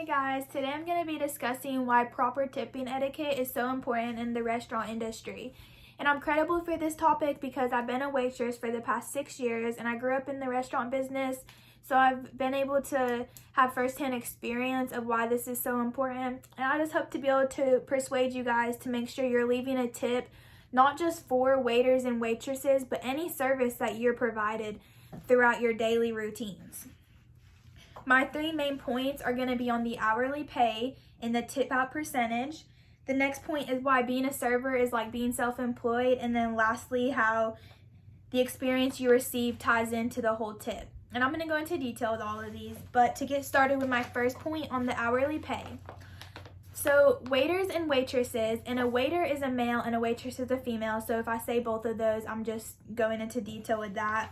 Hey guys, today I'm going to be discussing why proper tipping etiquette is so important in the restaurant industry. And I'm credible for this topic because I've been a waitress for the past 6 years and I grew up in the restaurant business. So I've been able to have firsthand experience of why this is so important. And I just hope to be able to persuade you guys to make sure you're leaving a tip, not just for waiters and waitresses, but any service that you're provided throughout your daily routines. My 3 main points are going to be on the hourly pay and the tip out percentage. The next point is why being a server is like being self-employed. And then lastly, how the experience you receive ties into the whole tip. And I'm going to go into detail with all of these. But to get started with my first point on the hourly pay. So waiters and waitresses, and a waiter is a male and a waitress is a female. So if I say both of those, I'm just going into detail with that.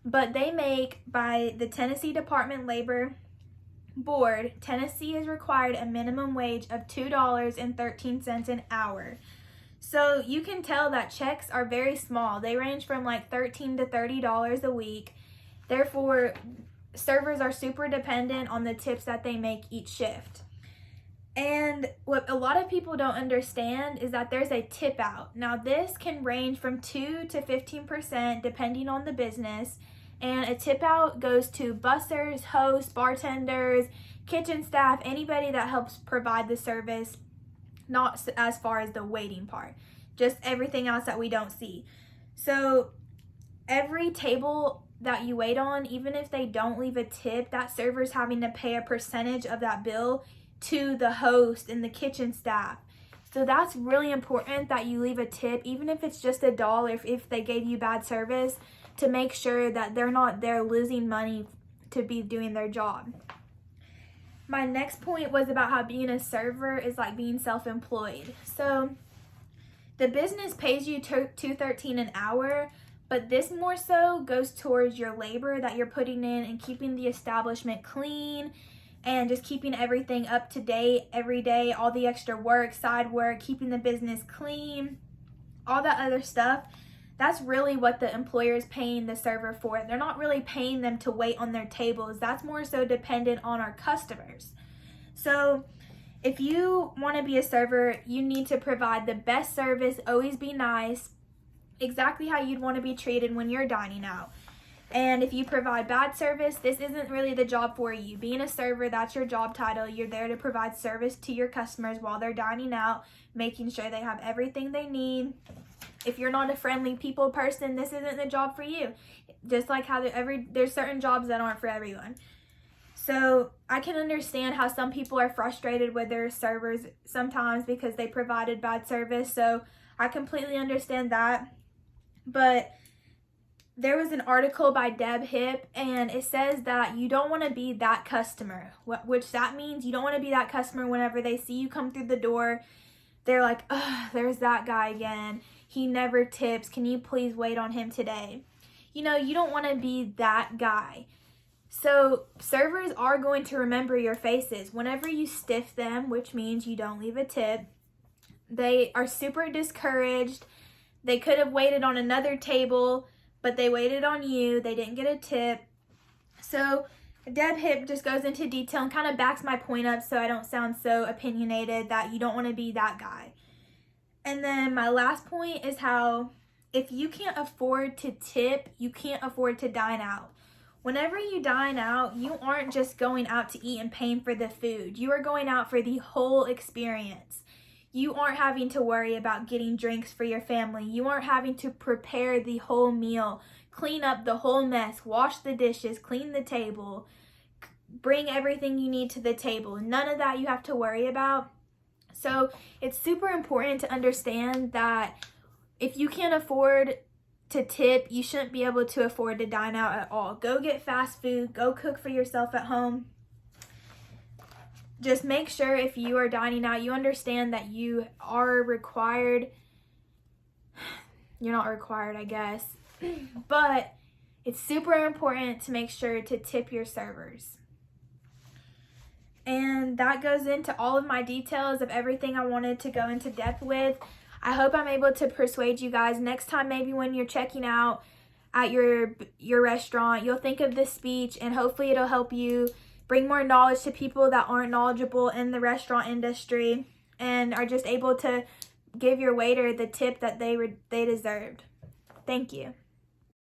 But they make, by the Tennessee Department of Labor Board, Tennessee is required a minimum wage of $2.13 an hour. So you can tell that checks are very small. They range from like $13 to $30 a week. Therefore, servers are super dependent on the tips that they make each shift. And what a lot of people don't understand is that there's a tip out. Now this can range from 2 to 15% depending on the business. And a tip out goes to bussers, hosts, bartenders, kitchen staff, anybody that helps provide the service, not as far as the waiting part, just everything else that we don't see. So every table that you wait on, even if they don't leave a tip, that server's having to pay a percentage of that bill to the host and the kitchen staff. So that's really important that you leave a tip, even if it's just $1 if they gave you bad service, to make sure that they're not there losing money to be doing their job. My next point was about how being a server is like being self-employed. So the business pays you $2.13 an hour, but this more so goes towards your labor that you're putting in and keeping the establishment clean and just keeping everything up to date every day, all the extra work, side work, keeping the business clean, all that other stuff. That's really what the employer is paying the server for. They're not really paying them to wait on their tables. That's more so dependent on our customers. So if you want to be a server, you need to provide the best service, always be nice, exactly how you'd want to be treated when you're dining out. And if you provide bad service, this isn't really the job for you. Being a server, that's your job title. You're there to provide service to your customers while they're dining out, making sure they have everything they need. If you're not a friendly people person, this isn't the job for you. Just like how there's certain jobs that aren't for everyone. So I can understand how some people are frustrated with their servers sometimes because they provided bad service. So I completely understand that. But there was an article by Deb Hip, and it says that you don't want to be that customer, which that means you don't want to be that customer whenever they see you come through the door. They're like, oh, there's that guy again. He never tips. Can you please wait on him today? You don't want to be that guy. So servers are going to remember your faces. Whenever you stiff them, which means you don't leave a tip, they are super discouraged. They could have waited on another table, but they waited on you. They didn't get a tip. So Deb Hip just goes into detail and kind of backs my point up so I don't sound so opinionated that you don't want to be that guy. And then my last point is how if you can't afford to tip, you can't afford to dine out. Whenever you dine out, you aren't just going out to eat and paying for the food. You are going out for the whole experience. You aren't having to worry about getting drinks for your family. You aren't having to prepare the whole meal, clean up the whole mess, wash the dishes, clean the table, bring everything you need to the table. None of that you have to worry about. So it's super important to understand that if you can't afford to tip, you shouldn't be able to afford to dine out at all. Go get fast food. Go cook for yourself at home. Just make sure if you are dining out, you understand that you are required. You're not required, I guess. But it's super important to make sure to tip your servers. And that goes into all of my details of everything I wanted to go into depth with. I hope I'm able to persuade you guys next time, maybe when you're checking out at your restaurant, you'll think of this speech and hopefully it'll help you bring more knowledge to people that aren't knowledgeable in the restaurant industry and are just able to give your waiter the tip that they deserved. Thank you.